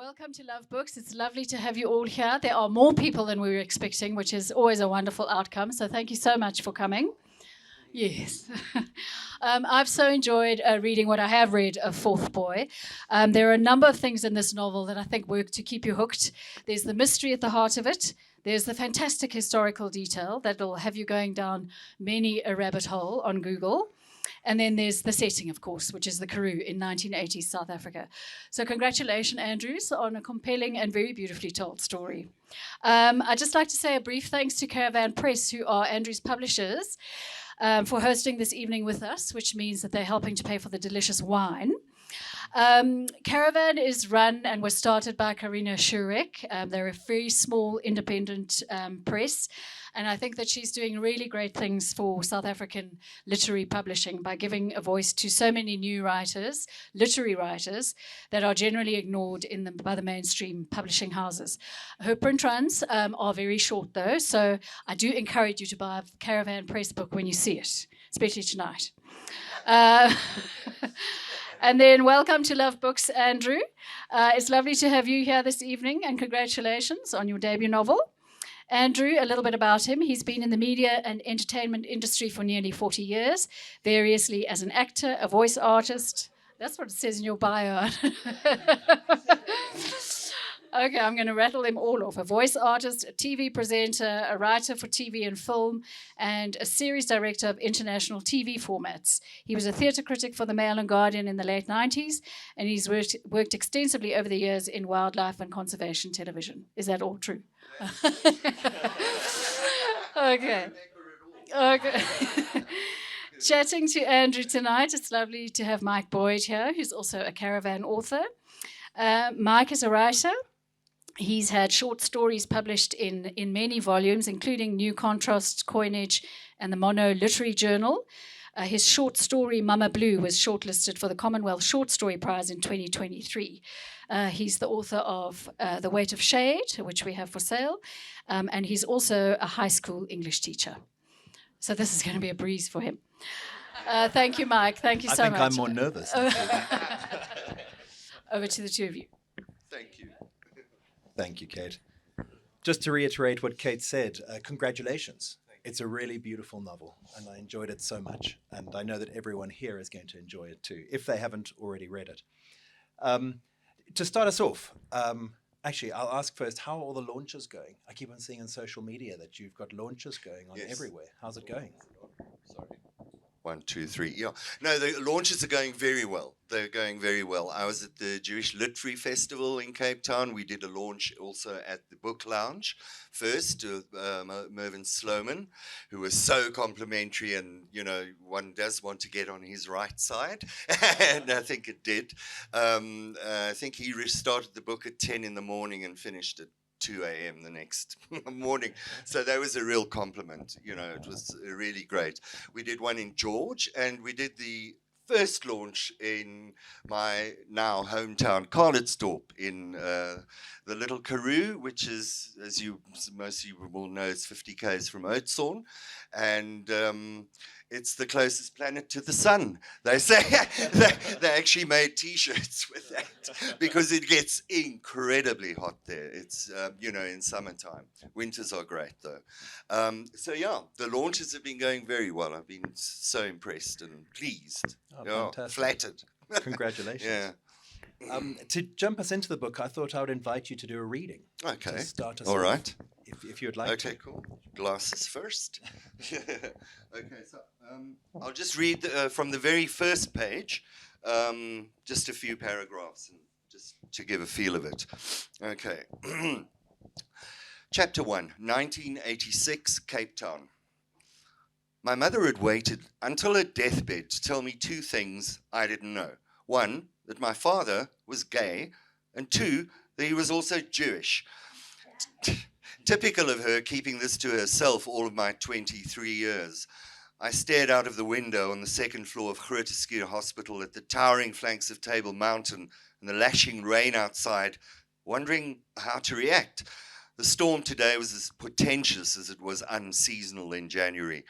welcome to Love Books. It's lovely to have you all here. There are more people than we were expecting, which is always a wonderful outcome. So thank you so much for coming. Yes. I've so enjoyed reading what I have read of Fourth Boy. There are a number of things in this novel that I think work to keep you hooked. There's the mystery at the heart of it. There's the fantastic historical detail that will have you going down many a rabbit hole on Google. And then there's the setting, of course, which is the Karoo in 1980s South Africa. So congratulations, Andrews, on a compelling and very beautifully told story. I'd just like to say a brief thanks to Caravan Press, who are Andrew's publishers, for hosting this evening with us, which means that they're helping to pay for the delicious wine. Caravan is run and was started by Karina Shurek. They're a very small independent press, and I think that she's doing really great things for South African literary publishing by giving a voice to so many new writers, literary writers, that are generally ignored by the mainstream publishing houses. Her print runs are very short, though, so I do encourage you to buy a Caravan Press book when you see it, especially tonight. And then welcome to Love Books, Andrew. It's lovely to have you here this evening, and congratulations on your debut novel. Andrew, a little bit about him. He's been in the media and entertainment industry for nearly 40 years, variously as an actor, a voice artist. That's what it says in your bio. Okay, I'm going to rattle them all off. A voice artist, a TV presenter, a writer for TV and film, and a series director of international TV formats. He was a theatre critic for the Mail and Guardian in the late 90s, and he's worked extensively over the years in wildlife and conservation television. Is that all true? Okay. Chatting to Andrew tonight, it's lovely to have Mike Boyd here, who's also a Caravan author. Mike is a writer. He's had short stories published in many volumes, including New Contrast, Coinage, and the Mono Literary Journal. His short story, Mama Blue, was shortlisted for the Commonwealth Short Story Prize in 2023. He's the author of The Weight of Shade, which we have for sale, and he's also a high school English teacher. So this is going to be a breeze for him. Thank you, Mike. Thank you so much. I think I'm more nervous. Over to the two of you. Thank you. Thank you, Kate. Just to reiterate what Kate said, congratulations. It's a really beautiful novel, and I enjoyed it so much. And I know that everyone here is going to enjoy it too, if they haven't already read it. To start us off, actually, I'll ask first, how are all the launches going? I keep on seeing on social media that you've got launches going on everywhere. How's it going? Sorry. 1, 2, 3. Yeah. No, the launches are going very well. They're going very well. I was at the Jewish Literary Festival in Cape Town. We did a launch also at the Book Lounge first with Mervyn Sloman, who was so complimentary, and, you know, one does want to get on his right side. And I think it did. I think he started the book at 10 in the morning and finished at 2 a.m. the next morning. So that was a real compliment. You know, it was really great. We did one in George, and we did the first launch in my now hometown, Karoo, in the little Karoo, which is, as most of you will know, it's 50 k's from Oudtshoorn, and it's the closest planet to the sun. They say they actually made T-shirts with that because it gets incredibly hot there. It's you know, in summertime. Winters are great though. So yeah, the launches have been going very well. I've been so impressed and pleased. Oh, flattered. Congratulations. Yeah. To jump us into the book, I thought I would invite you to do a reading. Okay. To start us all off, right. If you would like to. Okay, cool. Glasses first. Okay, so I'll just read from the very first page, just a few paragraphs, and just to give a feel of it. Okay. Chapter 1, 1986, Cape Town. My mother had waited until her deathbed to tell me two things I didn't know. One, that my father was gay, and two, that he was also Jewish. Typical of her, keeping this to herself all of my 23 years. I stared out of the window on the second floor of Groote Hospital at the towering flanks of Table Mountain and the lashing rain outside, wondering how to react. The storm today was as portentous as it was unseasonal in January.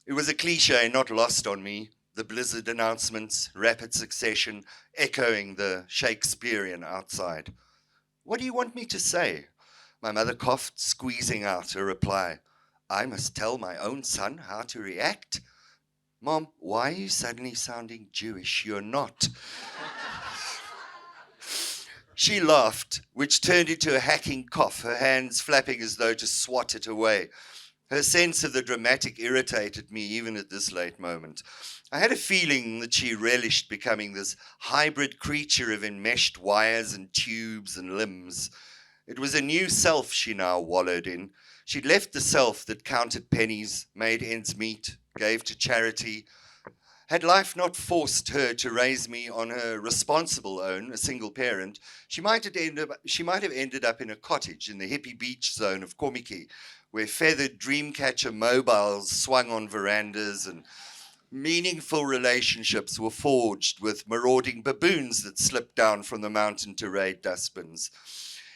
It was a cliche not lost on me, the blizzard announcements, rapid succession, echoing the Shakespearean outside. What do you want me to say? My mother coughed, squeezing out a reply. I must tell my own son how to react? Mom, why are you suddenly sounding Jewish? You're not. She laughed, which turned into a hacking cough, her hands flapping as though to swat it away. Her sense of the dramatic irritated me even at this late moment. I had a feeling that she relished becoming this hybrid creature of enmeshed wires and tubes and limbs. It was a new self she now wallowed in. She'd left the self that counted pennies, made ends meet, gave to charity. Had life not forced her to raise me on her responsible own, a single parent, she might have ended up in a cottage in the hippie beach zone of Komiki, where feathered Dreamcatcher mobiles swung on verandas and meaningful relationships were forged with marauding baboons that slipped down from the mountain to raid dustbins.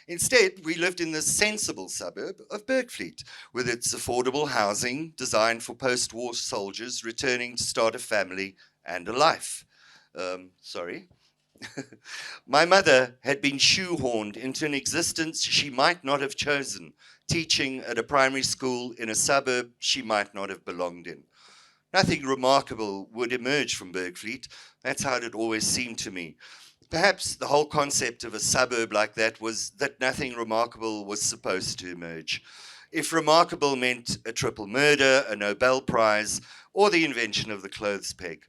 Instead, we lived in the sensible suburb of Bergfleet, with its affordable housing designed for post-war soldiers returning to start a family and a life. Sorry. My mother had been shoehorned into an existence she might not have chosen, teaching at a primary school in a suburb she might not have belonged in. Nothing remarkable would emerge from Bergfleet. That's how it had always seemed to me. Perhaps the whole concept of a suburb like that was that nothing remarkable was supposed to emerge. If remarkable meant a triple murder, a Nobel Prize, or the invention of the clothes peg.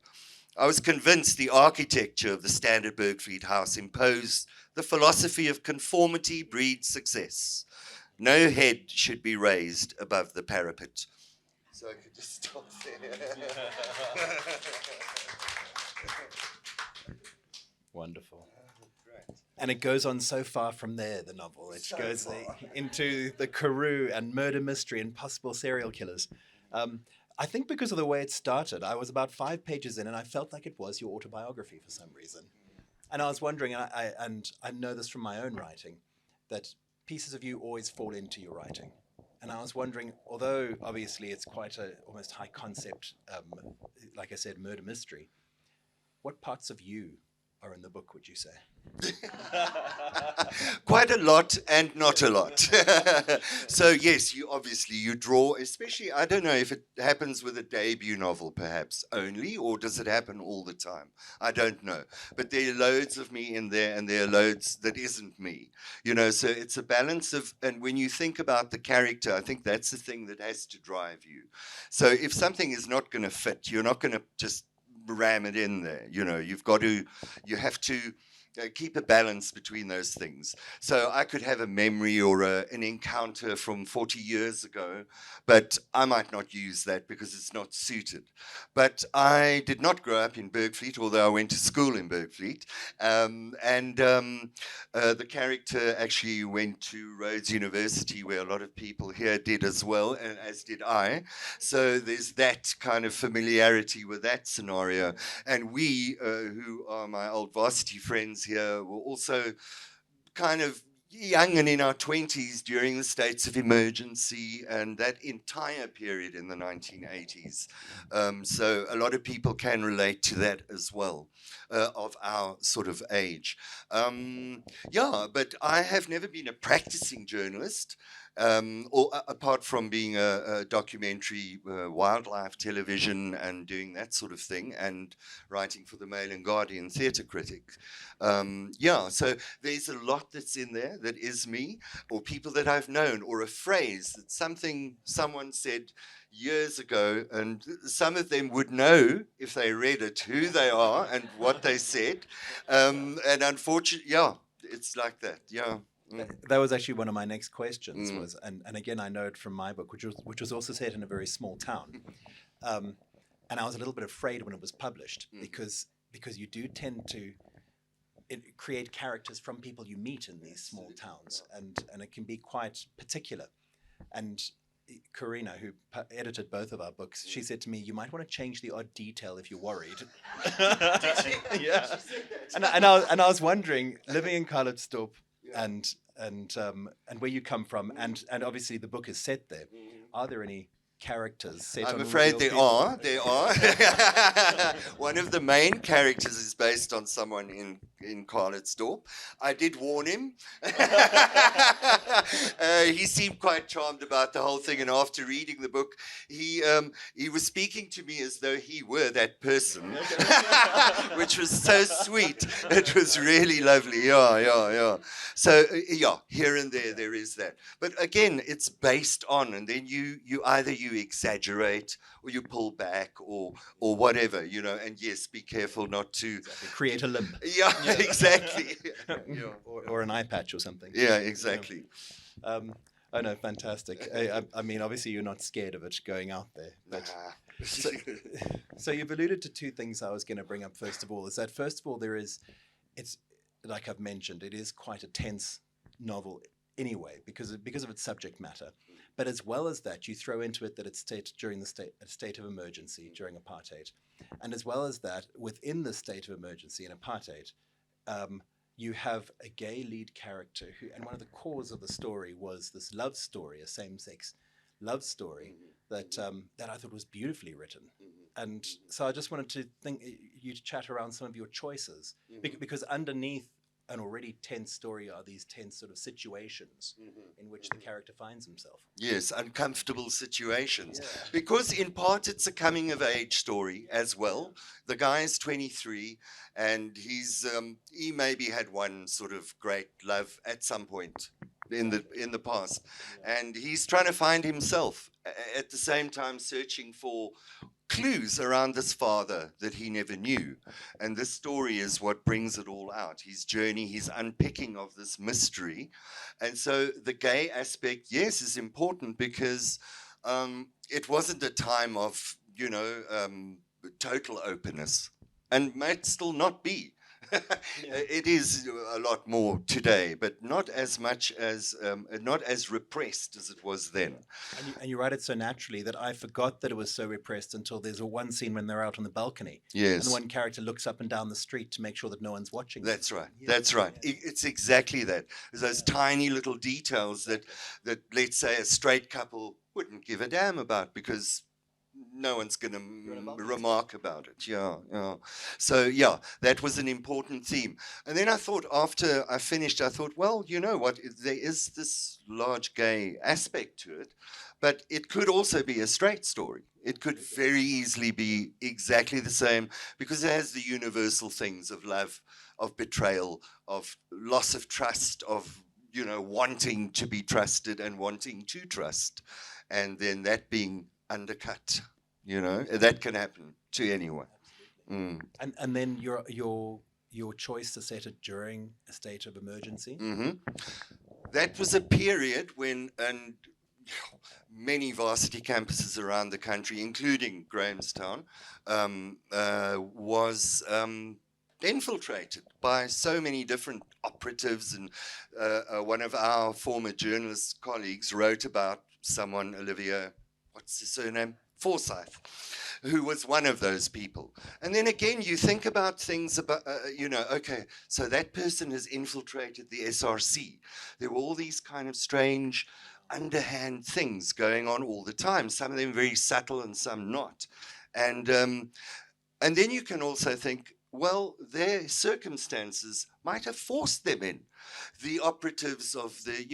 I was convinced the architecture of the standard Bergfleet house imposed the philosophy of conformity breeds success. No head should be raised above the parapet. So I could just stop there. Wonderful. And it goes on so far from there, the novel. It goes into the Karoo and murder mystery and possible serial killers. I think because of the way it started, I was about 5 pages in and I felt like it was your autobiography for some reason. And I was wondering, and I know this from my own writing, that pieces of you always fall into your writing. And I was wondering, although obviously it's quite a almost high concept, like I said, murder mystery, what parts of you are in the book, would you say? Quite a lot and not a lot. So yes, you draw, especially, I don't know if it happens with a debut novel perhaps only, or does it happen all the time? I don't know. But there are loads of me in there and there are loads that isn't me. So it's a balance of, and when you think about the character, I think that's the thing that has to drive you. So if something is not going to fit, you're not going to just ram it in there. You have to keep a balance between those things. So I could have a memory or an encounter from 40 years ago, but I might not use that because it's not suited. But I did not grow up in Bergfleet, although I went to school in Bergfleet. The character actually went to Rhodes University, where a lot of people here did as well, and as did I. So there's that kind of familiarity with that scenario. And we, who are my old varsity friends here, were also kind of young and in our 20s during the states of emergency and that entire period in the 1980s. So a lot of people can relate to that as well, of our sort of age. But I have never been a practicing journalist. Apart from being a documentary, wildlife television and doing that sort of thing and writing for the Mail and Guardian theatre critic. So there's a lot that's in there that is me, or people that I've known, or a phrase that someone said years ago, and some of them would know if they read it who they are and what they said. And unfortunately, it's like that. That was actually one of my next questions. Was and again I know it from my book, which was also set in a very small town, and I was a little bit afraid when it was published because you do tend to create characters from people you meet in these small towns, and it can be quite particular. And Karina, who edited both of our books, she said to me, "You might want to change the odd detail if you're worried." Yeah, and I was wondering, living in Karoo, and where you come from, and obviously the book is set there. Are there any characters set I'm on afraid real there people? are. There are. One of the main characters is based on someone in Karoo. I did warn him. He seemed quite charmed about the whole thing, and after reading the book, he was speaking to me as though he were that person, which was so sweet. It was really lovely. Yeah. So yeah, here and there is that. But again, it's based on, and then you either you exaggerate or you pull back or whatever, you know. And yes, be careful not to Create a limp. Yeah, exactly. Yeah. Or an eye patch or something. Yeah, exactly. Oh no, fantastic. I mean, obviously you're not scared of it going out there. But Nah. so you've alluded to two things I was going to bring up. First of all, is that first of all it's like I've mentioned, it is quite a tense novel anyway because of its subject matter. But as well as that, you throw into it that it's set during a state of emergency during apartheid, and as well as that, within the state of emergency in apartheid, you have a gay lead character who, and one of the cores of the story was this love story, a same-sex love story that I thought was beautifully written. And so I just wanted to you to chat around some of your choices, because underneath an already tense story are these tense sort of situations in which the character finds himself. Yes, uncomfortable situations. Yeah. Because in part it's a coming of age story as well. The guy is 23 and he maybe had one sort of great love at some point in the past. And he's trying to find himself at the same time searching for clues around this father that he never knew. And this story is what brings it all out. His journey, his unpicking of this mystery. And so the gay aspect, yes, is important because it wasn't a time of, total openness, and might still not be. It is a lot more today, but not as much as, not as repressed as it was then. And you write it so naturally that I forgot that it was so repressed until there's one scene when they're out on the balcony. Yes. And one character looks up and down the street to make sure that no one's watching them. That's right. That's right. It's exactly that. There's those tiny little details that let's say a straight couple wouldn't give a damn about because no one's going to remark about it. Yeah. So, yeah, that was an important theme. And then I thought after I finished, I thought, well, you know what? There is this large gay aspect to it, but it could also be a straight story. It could very easily be exactly the same because it has the universal things of love, of betrayal, of loss of trust, of, wanting to be trusted and wanting to trust. And then that being undercut, that can happen to anyone. And then your choice to set it during a state of emergency. That was a period when many varsity campuses around the country, including Grahamstown, was infiltrated by so many different operatives. And one of our former journalist colleagues wrote about someone, Olivia, what's his surname? Forsyth, who was one of those people. And then again, you think about things about, okay, so that person has infiltrated the SRC. There were all these kind of strange underhand things going on all the time, some of them very subtle and some not. And then you can also think, well, their circumstances might have forced them in. The operatives of the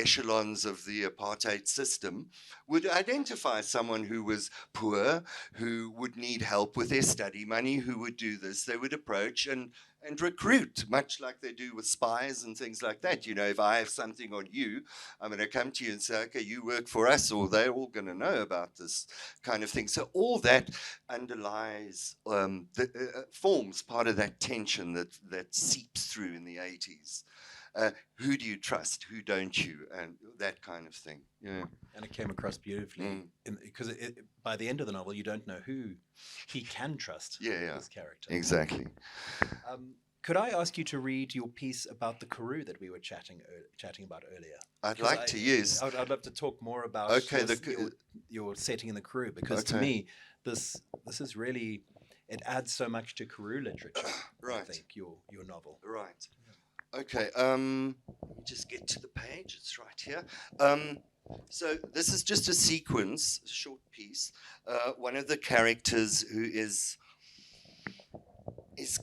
echelons of the apartheid system would identify someone who was poor, who would need help with their study money, who would do this. They would approach and recruit, much like they do with spies and things like that. If I have something on you, I'm going to come to you and say, okay, you work for us, or they're all going to know about this kind of thing. So all that underlies, forms part of that tension that seeps through in the 80s. Who do you trust? Who don't you? And that kind of thing. Yeah. And it came across beautifully because by the end of the novel, you don't know who he can trust. This character. Exactly. Could I ask you to read your piece about the Karoo that we were chatting about earlier? I'd like to. Yes. I'd love to talk more about your setting in the Karoo because to me, this is really, it adds so much to Karoo literature. Right. I think your novel. Right. Okay, let me just get to the page. It's right here. So this is just a sequence, a short piece. One of the characters who is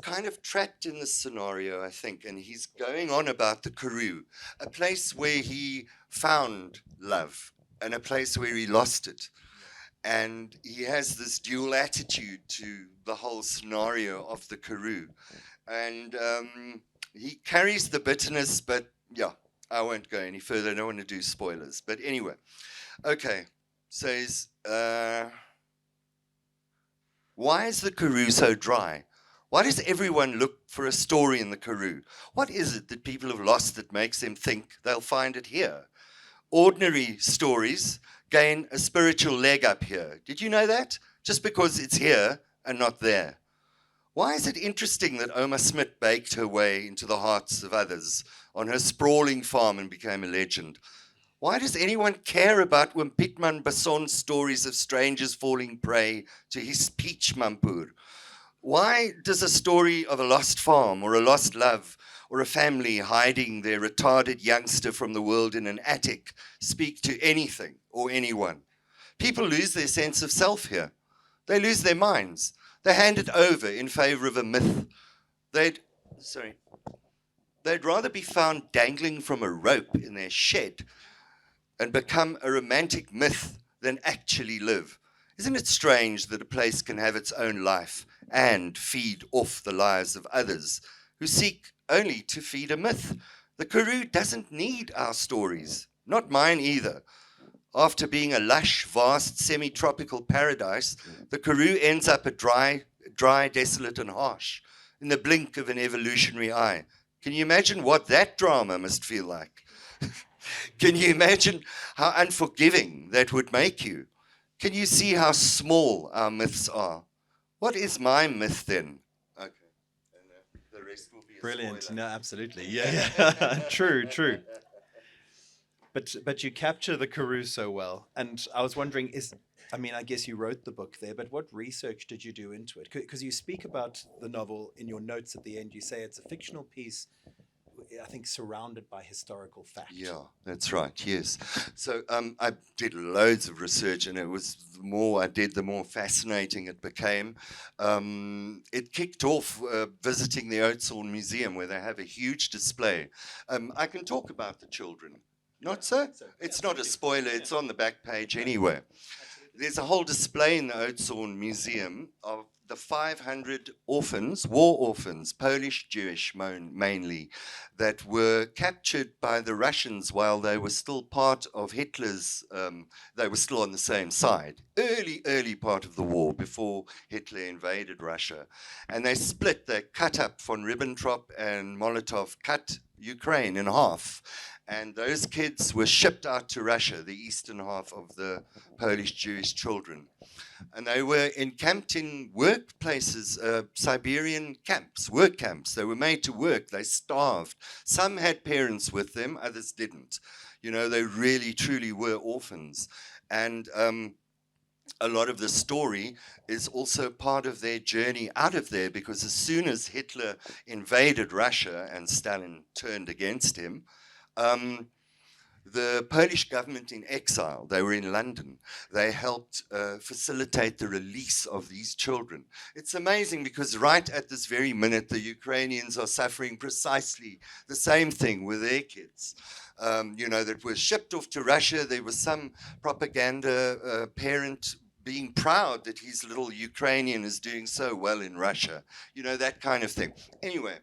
kind of trapped in this scenario, I think, and he's going on about the Karoo, a place where he found love and a place where he lost it. And he has this dual attitude to the whole scenario of the Karoo. And he carries the bitterness, but yeah, I won't go any further. I don't want to do spoilers. But anyway, okay, says, why is the Karoo so dry? Why does everyone look for a story in the Karoo? What is it that people have lost that makes them think they'll find it here? Ordinary stories gain a spiritual leg up here. Did you know that? Just because it's here and not there. Why is it interesting that Oma Smit baked her way into the hearts of others on her sprawling farm and became a legend? Why does anyone care about Wimpitman Bason's stories of strangers falling prey to his peach mampur? Why does a story of a lost farm or a lost love or a family hiding their retarded youngster from the world in an attic speak to anything or anyone? People lose their sense of self here. They lose their minds. They hand it over in favor of a myth. They'd rather be found dangling from a rope in their shed and become a romantic myth than actually live. Isn't it strange that a place can have its own life and feed off the lives of others who seek only to feed a myth? The Karoo doesn't need our stories, not mine either. After being a lush, vast, semi-tropical paradise, the Karoo ends up a dry, desolate, and harsh in the blink of an evolutionary eye. Can you imagine what that drama must feel like? Can you imagine how unforgiving that would make you? Can you see how small our myths are? What is my myth then? Okay. And the rest will be a Brilliant. spoiler. No, absolutely. Yeah. True. But you capture the Karoo so well. And I was wondering, I guess you wrote the book there, but what research did you do into it? Because you speak about the novel in your notes at the end. You say it's a fictional piece, I think, surrounded by historical fact. Yeah, that's right. Yes. So I did loads of research, and it was the more I did, the more fascinating it became. It kicked off visiting the Oudtshoorn Museum, where they have a huge display. I can talk about the children. Not so? It's not a spoiler. It's on the back page anyway. There's a whole display in the Oudtshoorn Museum of the 500 orphans, war orphans, Polish, Jewish mainly, that were captured by the Russians while they were still part of Hitler's, they were still on the same side. Early part of the war, before Hitler invaded Russia. And they split, they cut up, von Ribbentrop and Molotov cut Ukraine in half. And those kids were shipped out to Russia, the eastern half of the Polish Jewish children. And they were encamped in workplaces, Siberian camps, work camps. They were made to work. They starved. Some had parents with them, others didn't. You know, they really, truly were orphans. And a lot of the story is also part of their journey out of there, because as soon as Hitler invaded Russia and Stalin turned against him, the Polish government in exile, they were in London, they helped facilitate the release of these children. It's amazing, because right at this very minute, the Ukrainians are suffering precisely the same thing with their kids. That were shipped off to Russia. There was some propaganda parent being proud that his little Ukrainian is doing so well in Russia. That kind of thing. Anyway.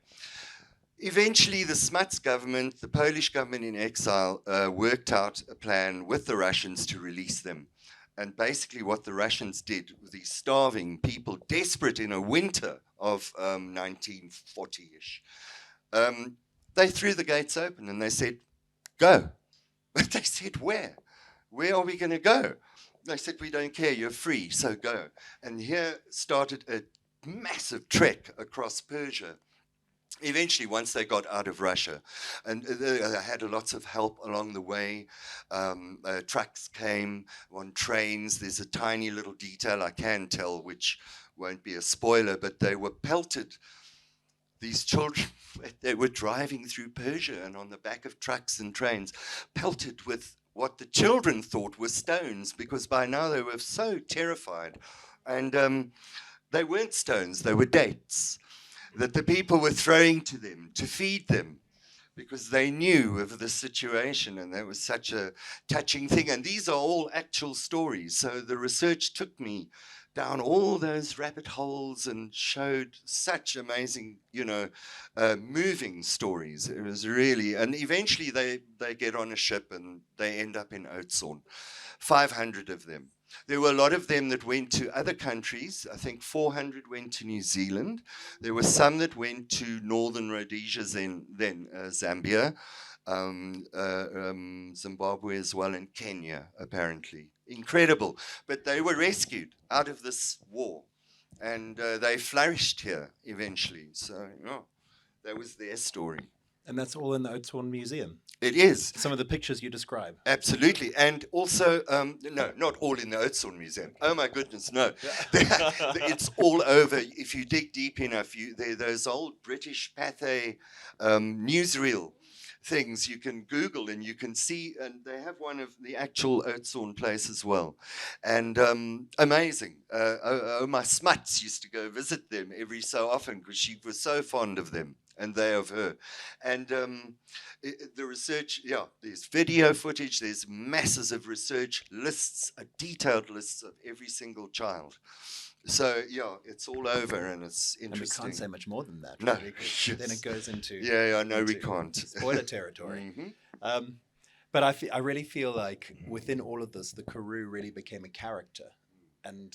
Eventually, the Smuts government, the Polish government in exile, worked out a plan with the Russians to release them. And basically what the Russians did with these starving people, desperate in a winter of 1940-ish, they threw the gates open and they said, go. But they said, where? Where are we going to go? They said, we don't care, you're free, so go. And here started a massive trek across Persia. Eventually, once they got out of Russia, and they had lots of help along the way, trucks came on trains. There's a tiny little detail I can tell, which won't be a spoiler, but they were pelted. These children, they were driving through Persia and on the back of trucks and trains, pelted with what the children thought were stones, because by now they were so terrified. And they weren't stones, they were dates that the people were throwing to them to feed them, because they knew of the situation, and that was such a touching thing. And these are all actual stories. So the research took me down all those rabbit holes and showed such amazing, moving stories. It was really, and eventually they get on a ship and they end up in Oudtshoorn, 500 of them. There were a lot of them that went to other countries. I think 400 went to New Zealand. There were some that went to Northern Rhodesia, then Zambia, Zimbabwe as well, and Kenya, apparently. Incredible. But they were rescued out of this war, and they flourished here eventually. So, that was their story. And that's all in the Oudtshoorn Museum. It is. Some of the pictures you describe. Absolutely. And also, no, not all in the Oudtshoorn Museum. Oh, my goodness, no. It's all over. If you dig deep enough, those old British Pathé newsreel things you can Google and you can see, and they have one of the actual Oudtshoorn place as well. And amazing. My smuts used to go visit them every so often because she was so fond of them and they of her. And the research, there's video footage, there's masses of research lists, detailed lists of every single child. So, it's all over and it's interesting. And we can't say much more than that. No. Really, then it goes into... we can't. Spoiler territory. Mm-hmm. But I really feel like within all of this, the Karoo really became a character. And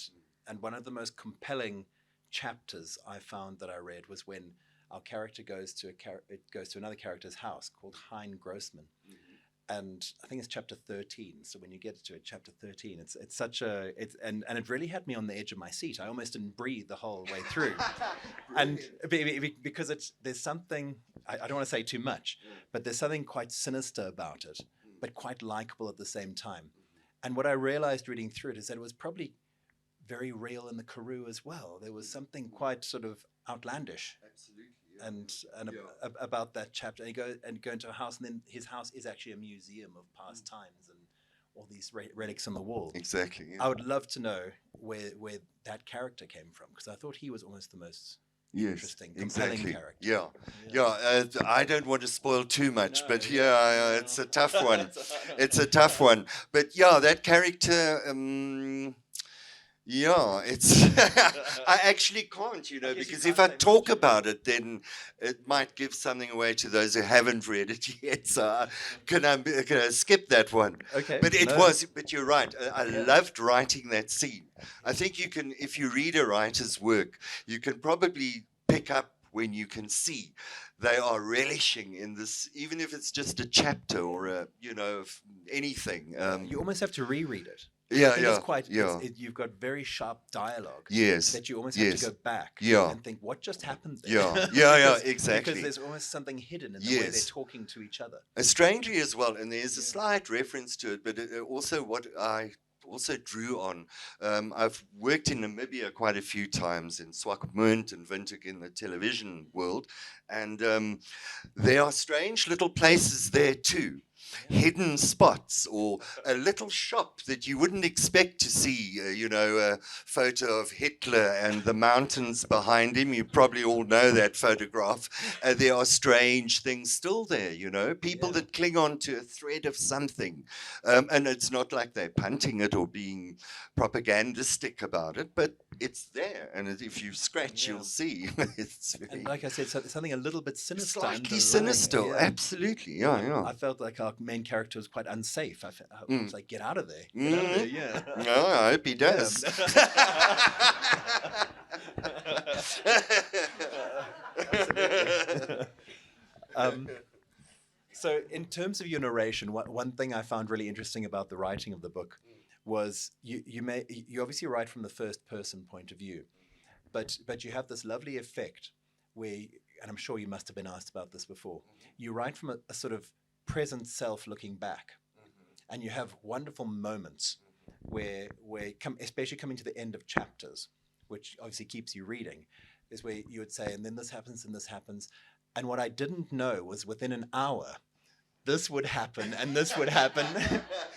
one of the most compelling chapters I found that I read was when our character goes to another character's house called Hein Grossman. Mm-hmm. And I think it's chapter 13. So when you get to it, chapter 13, it's such a, and it really had me on the edge of my seat. I almost didn't breathe the whole way through. And because there's something, I don't want to say too much, but there's something quite sinister about it, but quite likable at the same time. And what I realized reading through it is that it was probably very real in the Karoo as well. There was something quite sort of outlandish. Absolutely. About that chapter, and go into a house, and then his house is actually a museum of past times and all these relics on the wall. Exactly. Yeah. I would love to know where that character came from, because I thought he was almost the most interesting, compelling character. I don't want to spoil too much, but it's a tough one. It's a tough one. But that character. It's I actually can't, because if I talk about it, then it might give something away to those who haven't read it yet. So can I skip that one? Okay. But you're right. I loved writing that scene. I think you can, if you read a writer's work, you can probably pick up when you can see they are relishing in this, even if it's just a chapter or anything. You almost have to reread it. You've got very sharp dialogue. Yes. That you almost have to go back and think, what just happened there? Exactly. Because there's almost something hidden in the way they're talking to each other. Strangely as well, and there's a slight reference to it, but also what I also drew on. I've worked in Namibia quite a few times, in Swakopmund and Windhoek in the television world, and there are strange little places there too. Hidden spots, or a little shop that you wouldn't expect to see, a photo of Hitler and the mountains behind him. You probably all know that photograph. There are strange things still there, people that cling on to a thread of something. And it's not like they're punting it or being propagandistic about it, but it's there. And if you scratch, you'll see. It's very, and like I said, something a little bit sinister. Slightly sinister, absolutely. I felt like our main character was quite unsafe. I was like, get out of there. No, I hope he does. So in terms of your narration, one thing I found really interesting about the writing of the book was you obviously write from the first person point of view, but you have this lovely effect where, and I'm sure you must have been asked about this before, you write from a sort of present self looking back, and you have wonderful moments where especially coming to the end of chapters, which obviously keeps you reading, is where you would say, and then this happens and this happens. And what I didn't know was within an hour, this would happen and this would happen,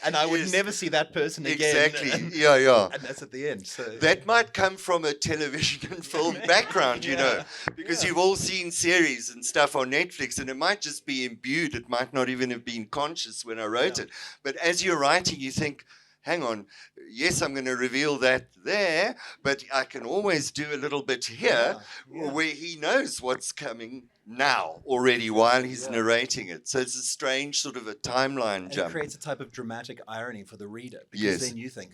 and I would Yes. never see that person again. Exactly. Yeah. And that's at the end. So That might come from a television and film background, you know, because you've all seen series and stuff on Netflix, and it might just be imbued. It might not even have been conscious when I wrote it. But as you're writing, you think, hang on, yes, I'm going to reveal that there, but I can always do a little bit here where he knows what's coming now already while he's narrating it. So it's a strange sort of a timeline and jump. it creates a type of dramatic irony for the reader, because then you think,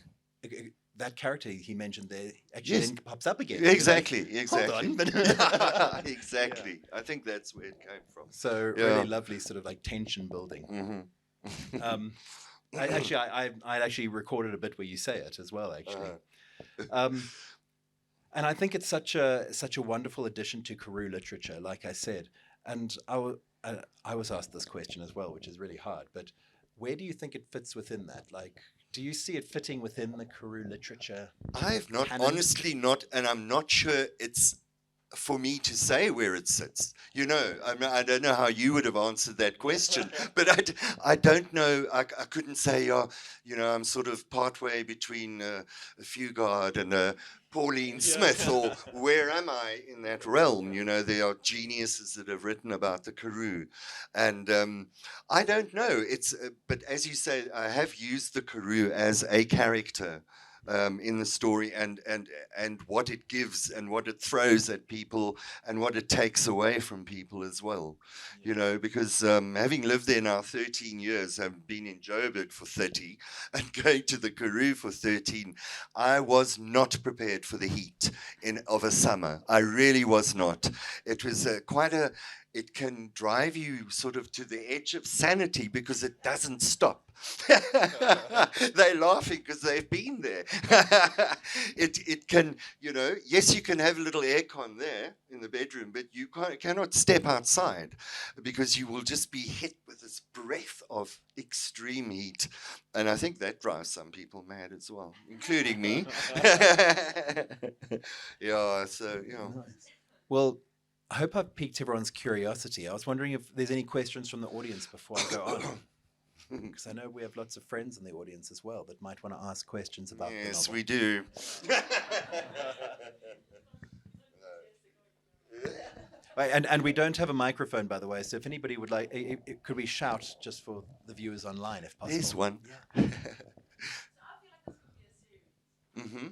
that character he mentioned there actually then pops up again. Exactly. Hold on, but Exactly. I think that's where it came from. So really lovely sort of like tension building. Mm-hmm. I actually recorded a bit where you say it as well, actually. And I think it's such a wonderful addition to Karoo literature, like I said. And I was asked this question as well, which is really hard. But where do you think it fits within that? Like, do you see it fitting within the Karoo literature? I've not, canon? honestly not, and I'm not sure it's for me to say where it sits. You know, I don't know how you would have answered that question, but I don't know. I couldn't say, you know, I'm sort of partway between a Fugard and a Pauline Smith, or where am I in that realm? You know, there are geniuses that have written about the Karoo, and I don't know. It's but as you say, I have used the Karoo as a character in the story, and what it gives and what it throws at people and what it takes away from people as well. You know, because having lived there now 13 years, I've been in Joburg for 30 and going to the Karoo for 13, I was not prepared for the heat of a summer. I really was not. It was it can drive you sort of to the edge of sanity because it doesn't stop. They're laughing because they've been there. It can, you know, yes, you can have a little aircon there in the bedroom, but you cannot step outside because you will just be hit with this breath of extreme heat. And I think that drives some people mad as well, including me. Well, I hope I've piqued everyone's curiosity. I was wondering if there's any questions from the audience before I go on. Because I know we have lots of friends in the audience as well that might want to ask questions about the novel. Yes, we do. Right, and we don't have a microphone, by the way, so if anybody would like, could we shout just for the viewers online, if possible? There's one. Yeah. Mm-hmm.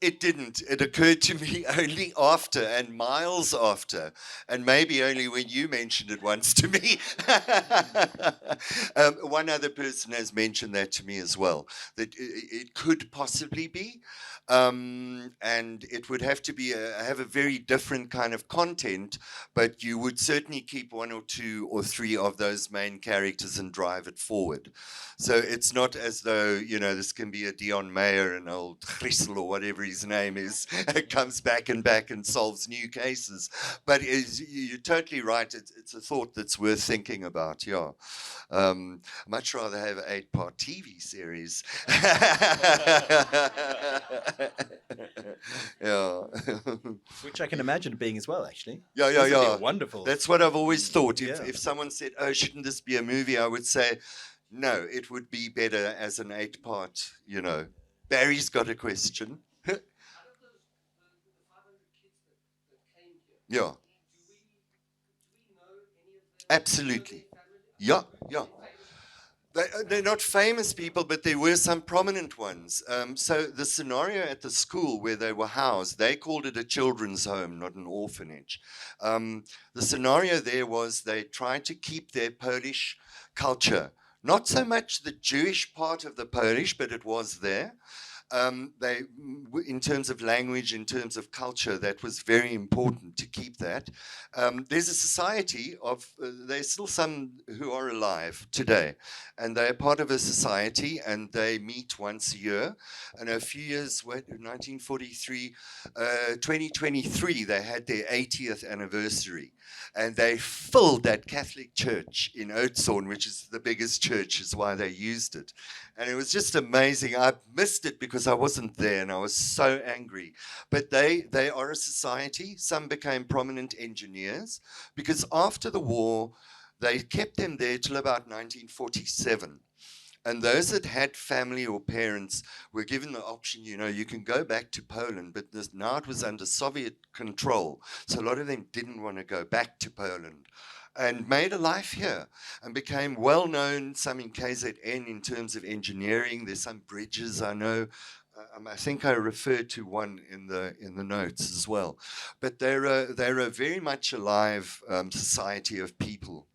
It didn't. It occurred to me only after, and miles after, and maybe only when you mentioned it once to me. One other person has mentioned that to me as well, that it could possibly be, and it would have to be have a very different kind of content, but you would certainly keep one or two or three of those main characters and drive it forward. So it's not as though, you know, this can be a Dion Meyer and old Grissel or whatever his name is, comes back and solves new cases. But you're totally right. It's a thought that's worth thinking about, yeah. Much rather have an 8-part TV series. Yeah. Which I can imagine being as well, actually. Yeah. This would be wonderful. That's what I've always thought. If someone said, oh, shouldn't this be a movie? I would say, no, it would be better as an 8-part, you know. Barry's got a question. Yeah. Absolutely. Yeah. They're not famous people, but there were some prominent ones. So the scenario at the school where they were housed, they called it a children's home, not an orphanage. The scenario there was they tried to keep their Polish culture. Not so much the Jewish part of the Polish, but it was there. In terms of language, in terms of culture, that was very important to keep that. There's a society of, there's still some who are alive today, and they're part of a society, and they meet once a year. And a few years, 1943, 2023, they had their 80th anniversary. And they filled that Catholic church in Oudtshoorn, which is the biggest church, is why they used it. And it was just amazing. I missed it because because I wasn't there and I was so angry. But they are a society. Some became prominent engineers because after the war, they kept them there till about 1947. And those that had family or parents were given the option, you can go back to Poland, but now it was under Soviet control. So a lot of them didn't want to go back to Poland and made a life here and became well known, some in KZN in terms of engineering. There's some bridges I know. I think I referred to one in the notes as well. But they're a very much alive society of people.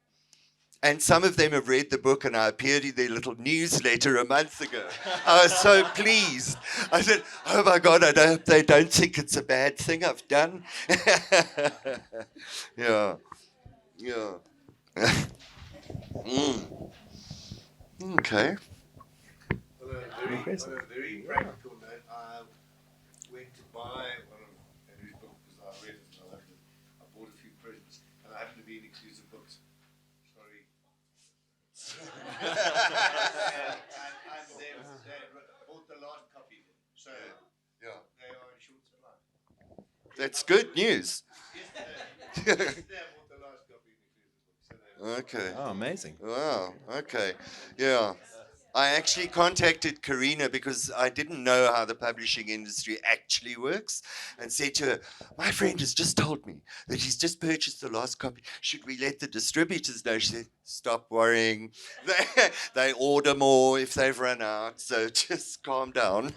And some of them have read the book, and I appeared in their little newsletter a month ago. I was so pleased. I said, oh my God, I hope they don't think it's a bad thing I've done. Yeah. Okay. On a very practical note, I went to buy one of Henry's books because I read it and I loved it. I bought a few presents, and I happened to be in Exclusive Books. Sorry. and they bought the last copy, so they are in short supply. That's good news. Yes, they bought the last copy in Exclusive Books. So Okay. Oh, amazing. Wow. Okay. Yeah. I actually contacted Karina because I didn't know how the publishing industry actually works and said to her, my friend has just told me that he's just purchased the last copy. Should we let the distributors know? She said, stop worrying. They order more if they've run out, so just calm down.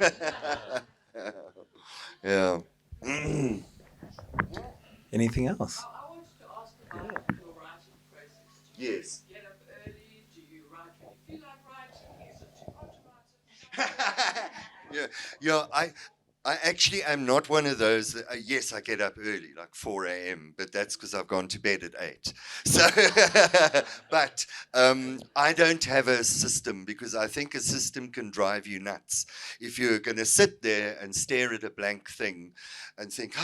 Yeah. Anything else? I wanted to ask about your writing process. Do you Yes. get up early? Do you write when you feel like writing? Is it too hot to write? I actually am not one of those that, yes, I get up early, like 4 a.m., but that's because I've gone to bed at 8. So, but I don't have a system because I think a system can drive you nuts. If you're going to sit there and stare at a blank thing and think,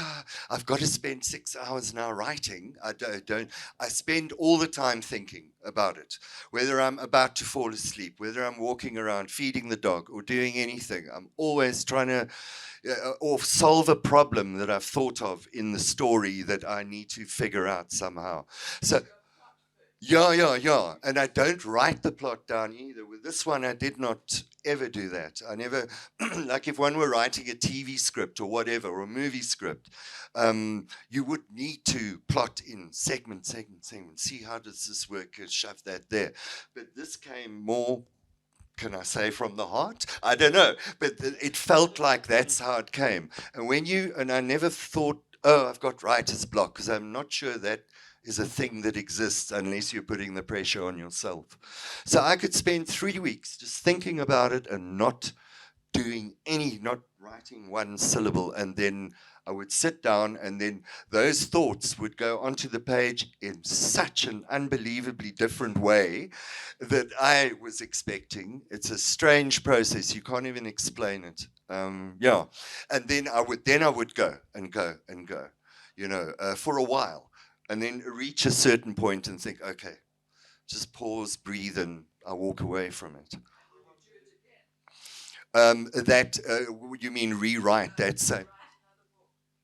I've got to spend 6 hours now writing, I spend all the time thinking about it, whether I'm about to fall asleep, whether I'm walking around feeding the dog or doing anything. I'm always trying to or solve a problem that I've thought of in the story that I need to figure out somehow. So, yeah. And I don't write the plot down either. With this one, I did not ever do that. I never, like if one were writing a TV script or whatever, or a movie script, you would need to plot in segment, see how does this work, shove that there. But this came more, can I say, from the heart? I don't know, but it felt like that's how it came. And I never thought, I've got writer's block, because I'm not sure that is a thing that exists unless you're putting the pressure on yourself. So I could spend 3 weeks just thinking about it and not writing one syllable, and then I would sit down and then those thoughts would go onto the page in such an unbelievably different way that I was expecting. It's a strange process. You can't even explain it. And then I would go and go, for a while, and then reach a certain point and think, okay, just pause, breathe, and I walk away from it. You mean rewrite that same?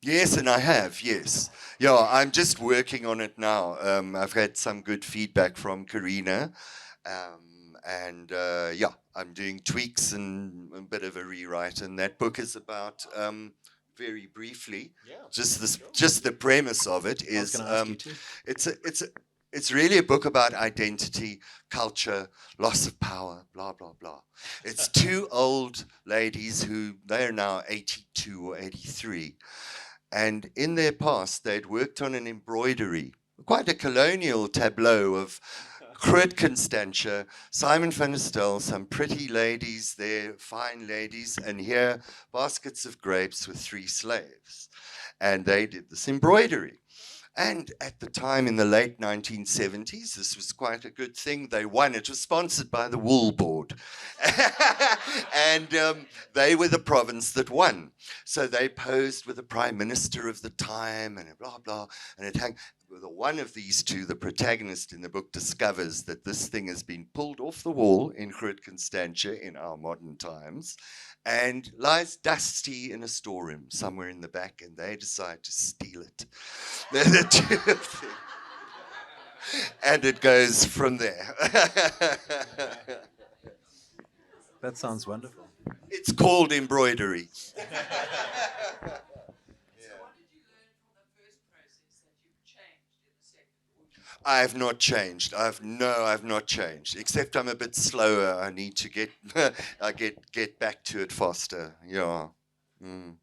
Yes, and I have, yes. Yeah, I'm just working on it now. I've had some good feedback from Karina. I'm doing tweaks and a bit of a rewrite. And that book is about, very briefly, just the premise of it is, it's really a book about identity, culture, loss of power, blah, blah, blah. It's two old ladies they're now 82 or 83. And in their past, they'd worked on an embroidery, quite a colonial tableau of Groot Constantia, Simon van der Stel, some pretty ladies there, fine ladies, and here, baskets of grapes with 3 slaves. And they did this embroidery. And at the time, in the late 1970s, this was quite a good thing. They won. It was sponsored by the Wool Board. And they were the province that won. So they posed with the Prime Minister of the time and blah, blah. And one of these two, the protagonist in the book, discovers that this thing has been pulled off the wall in Groot Constantia in our modern times and lies dusty in a storeroom somewhere in the back, and they decide to steal it. They're the two of them. And it goes from there. That sounds wonderful. It's called embroidery. So what did you learn from the first process that you've changed in the second? I have not changed. I've not changed. Except I'm a bit slower. I need to get get back to it faster. Yeah. Mm.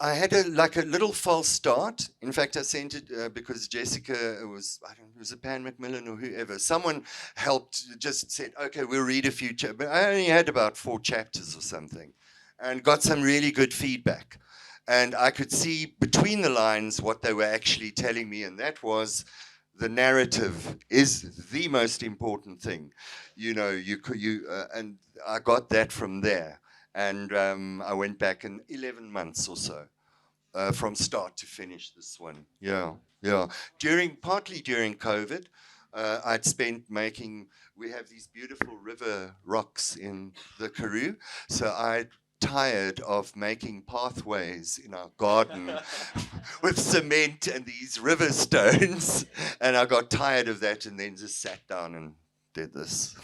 I had a little false start. In fact, I sent it because Jessica was, I don't know, it was a Pan Macmillan or whoever. Someone helped, just said, okay, we'll read a few chapters. But I only had about 4 chapters or something and got some really good feedback. And I could see between the lines what they were actually telling me, and that was the narrative is the most important thing. You know, and I got that from there. And I went back in 11 months or so, from start to finish this one. Yeah. Partly during COVID, I'd spent we have these beautiful river rocks in the Karoo, so I'd tired of making pathways in our garden with cement and these river stones, and I got tired of that and then just sat down and did this.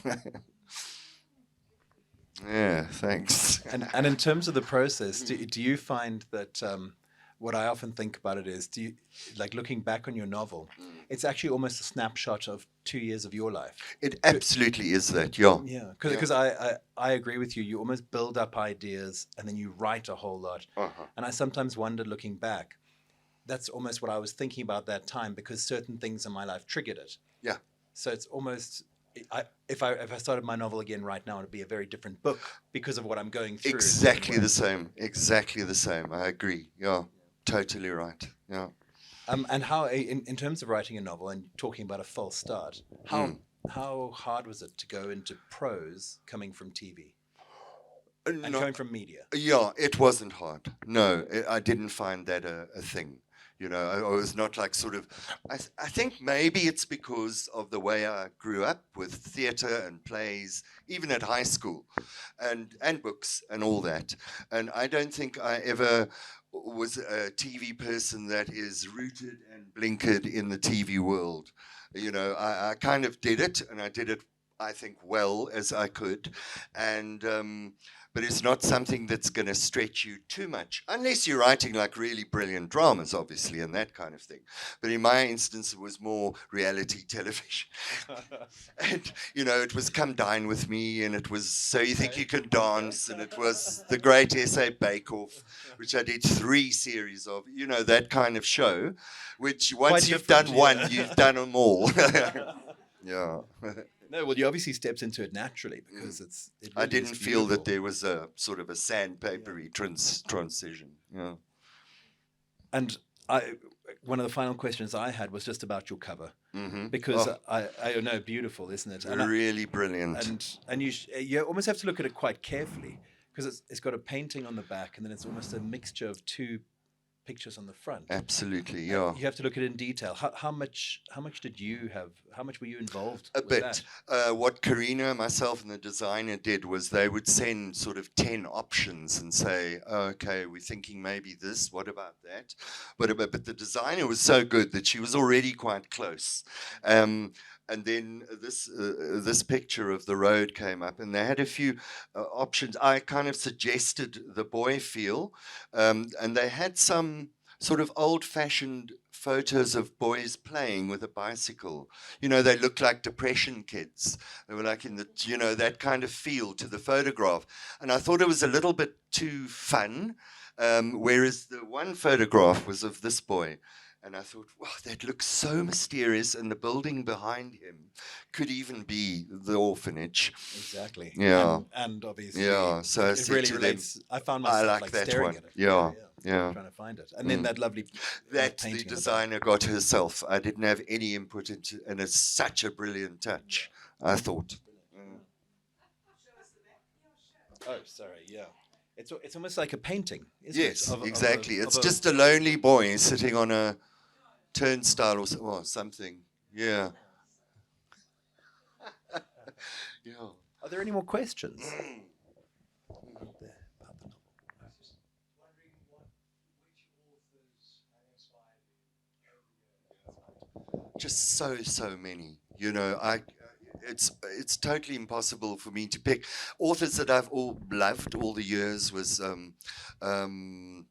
Yeah, thanks. And in terms of the process, do you find that what I often think about it is, like looking back on your novel, it's actually almost a snapshot of 2 years of your life? It absolutely is that, yeah. Yeah, because I agree with you. You almost build up ideas and then you write a whole lot. Uh-huh. And I sometimes wonder, looking back, that's almost what I was thinking about that time, because certain things in my life triggered it. Yeah. So it's almost... If I started my novel again right now, it'd be a very different book because of what I'm going through. Exactly the same. I agree. Yeah, totally right. Yeah. And how, in terms of writing a novel and talking about a false start, how hard was it to go into prose coming from TV and coming from media? Yeah, it wasn't hard. No, I didn't find that a thing. You know, I was not like sort of, I think maybe it's because of the way I grew up with theatre and plays, even at high school, and books and all that. And I don't think I ever was a TV person that is rooted and blinkered in the TV world. You know, I kind of did it, and I did it, I think, well as I could. And but it's not something that's going to stretch you too much, unless you're writing like really brilliant dramas, obviously, and that kind of thing. But in my instance, it was more reality television. And, you know, it was Come Dine With Me, and it was So You Think You Can Dance, and it was The Great SA Bake Off, which I did 3 series of, you know, that kind of show, which once you've done one, you've done them all. Yeah. No, well, you obviously stepped into it naturally because I didn't feel that there was a sort of a sandpapery transition. Yeah. And one of the final questions I had was just about your cover, because I know, beautiful, isn't it? And really brilliant. And you almost have to look at it quite carefully, because it's got a painting on the back, and then it's almost a mixture of 2 pictures on the front. Absolutely, yeah. You have to look at it in detail. How much did you have? How much were you involved? A with bit. That? What Karina, myself, and the designer did was they would send sort of 10 options and say, oh, "Okay, we're thinking maybe this. What about that?" But the designer was so good that she was already quite close. And then this picture of the road came up, and they had a few options. I kind of suggested the boy feel, and they had some sort of old-fashioned photos of boys playing with a bicycle. You know, they looked like depression kids. They were like in the, you know, that kind of feel to the photograph. And I thought it was a little bit too fun, whereas the one photograph was of this boy. And I thought, wow, that looks so mysterious, and the building behind him could even be the orphanage. Exactly. Yeah. And obviously, yeah. So it really relates. I found myself like that staring one. at it. Yeah. Trying to find it. And then that lovely that painting the on the designer got herself. I didn't have any input into, and it's such a brilliant touch, I thought. Oh, sorry, yeah. It's almost like a painting, isn't it? Yes, Of a- exactly. of It's a- just a lonely boy sitting on a turnstile or something. Yeah. Yeah. Are there any more questions? About the novel. Wondering which authors have inspired you. Just so many. It's totally impossible for me to pick. Authors that I've all loved all the years was when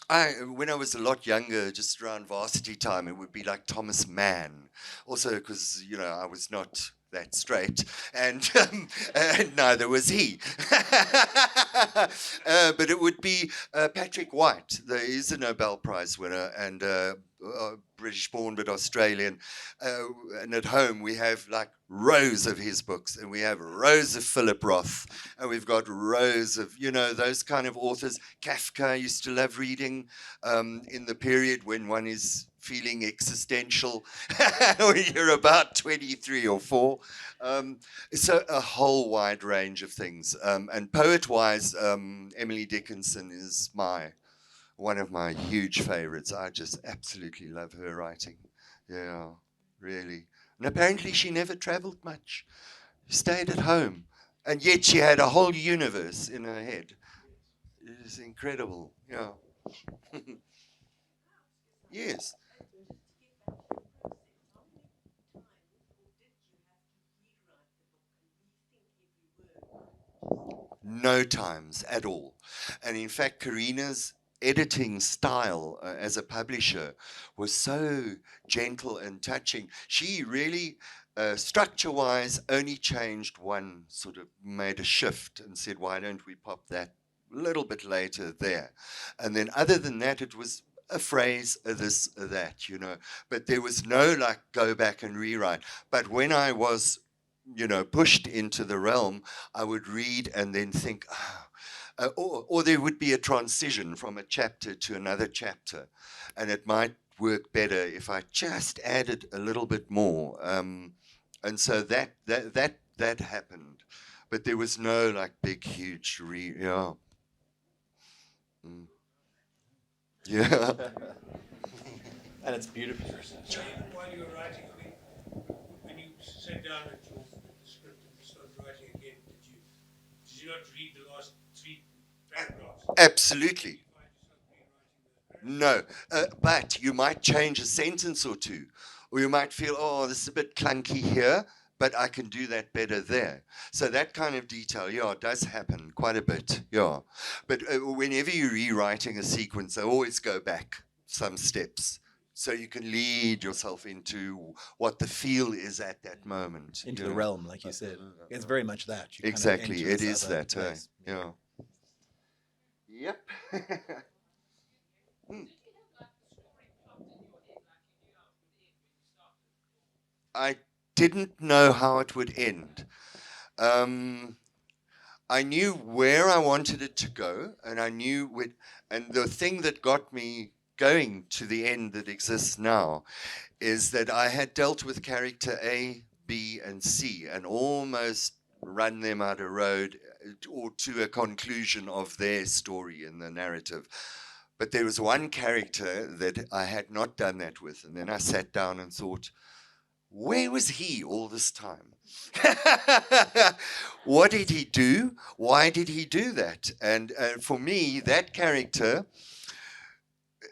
I was a lot younger, just around varsity time, it would be like Thomas Mann. Also, because I was not that straight, and neither was he. But it would be Patrick White. There is a Nobel Prize winner and British-born but Australian. And at home we have like rows of his books, and we have rows of Philip Roth, and we've got rows of those kind of authors. Kafka I used to love reading in the period when one is feeling existential when you're about 23 or 4. So a whole wide range of things. And poet-wise, Emily Dickinson is one of my huge favorites. I just absolutely love her writing. Yeah, really. And apparently she never traveled much. She stayed at home. And yet she had a whole universe in her head. It is incredible. Yeah. Yes. No times at all. And in fact, Karina's editing style as a publisher was so gentle and touching. She really, structure-wise, only changed one, sort of made a shift and said, why don't we pop that a little bit later there? And then other than that, it was a phrase, a this, a that, But there was no like go back and rewrite. But when I was pushed into the realm, I would read and then think, or there would be a transition from a chapter to another chapter, and it might work better if I just added a little bit more. And so that happened, but there was no like big, huge yeah. Mm. Yeah. And it's beautiful. So while you were writing, I mean, when you sat down at your script and started writing again, did you not read the last 3 paragraphs? Absolutely. Did you find yourself rewriting those paragraphs? No, but you might change a sentence or two, or you might feel, oh, this is a bit clunky here, but I can do that better there. So that kind of detail, yeah, does happen quite a bit, yeah. But whenever you're rewriting a sequence, I always go back some steps, so you can lead yourself into what the feel is at that moment. Into the realm, like you said. It's very much that. You kind of Exactly, enter it this is other that, place. yeah. Yep. I didn't know how it would end. I knew where I wanted it to go, and I knew and the thing that got me going to the end that exists now is that I had dealt with character A, B, and C, and almost run them out a road or to a conclusion of their story in the narrative. But there was one character that I had not done that with, and then I sat down and thought, where was he all this time? What did he do? Why did he do that? And for me, that character,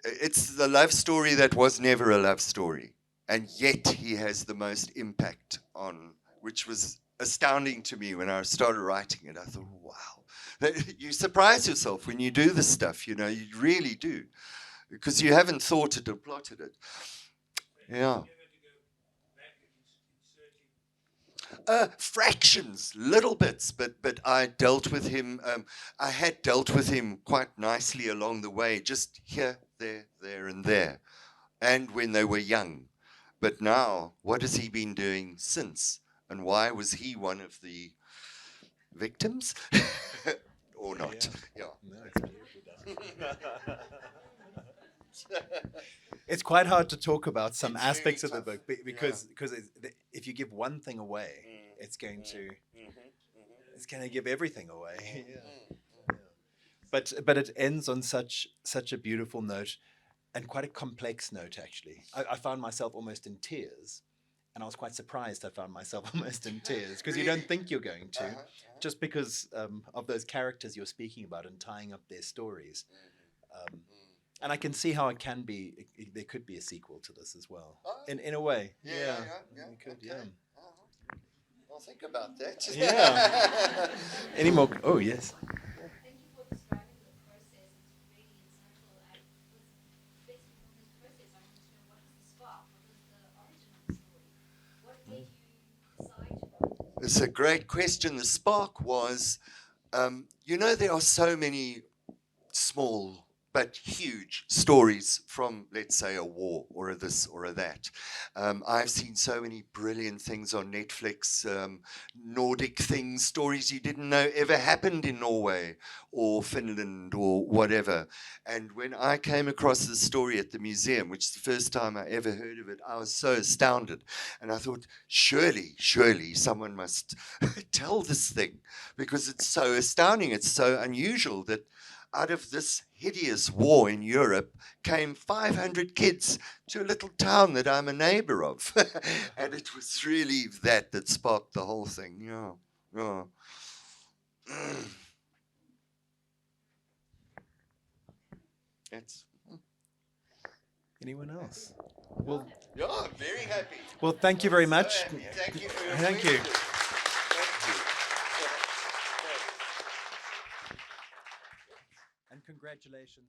it's the love story that was never a love story. And yet he has the most impact on, which was astounding to me when I started writing it. I thought, wow. You surprise yourself when you do this stuff, you really do. Because you haven't thought it or plotted it. Yeah. Fractions, little bits, but I dealt with him. I had dealt with him quite nicely along the way, just here, there, and there, and when they were young. But now, what has he been doing since? And why was he one of the victims? Or not? Yeah. No, it's beautifully done. It's quite hard to talk about some It's aspects of very the book tough. because if you give one thing away, it's going to give everything away. Yeah. but it ends on such a beautiful note, and quite a complex note actually. I found myself almost in tears, and I was quite surprised. I found myself almost in tears because you don't think you're going to, just because of those characters you're speaking about and tying up their stories. And I can see how it can be. There could be a sequel to this as well, in a way. Yeah. You could, Okay. yeah. I'll think about that. Yeah. Any more? Oh yes. Thank you for describing the process. It's really insightful. And basically from this process, I want to know what was the spark? What was the origin of the story? What made you decide to write it? It's a great question. The spark was, there are so many small but huge stories from, let's say, a war or a this or a that. I've seen so many brilliant things on Netflix, Nordic things, stories you didn't know ever happened in Norway or Finland or whatever. And when I came across this story at the museum, which is the first time I ever heard of it, I was so astounded. And I thought, surely someone must tell this thing, because it's so astounding. It's so unusual that out of this hideous war in Europe came 500 kids to a little town that I'm a neighbor of. And it was really that sparked the whole thing. Yeah. That's, Anyone else? Well, yeah, I'm very happy. well, thank you very So much. happy. Thank you for your Thank you. questions. Thank you. And congratulations.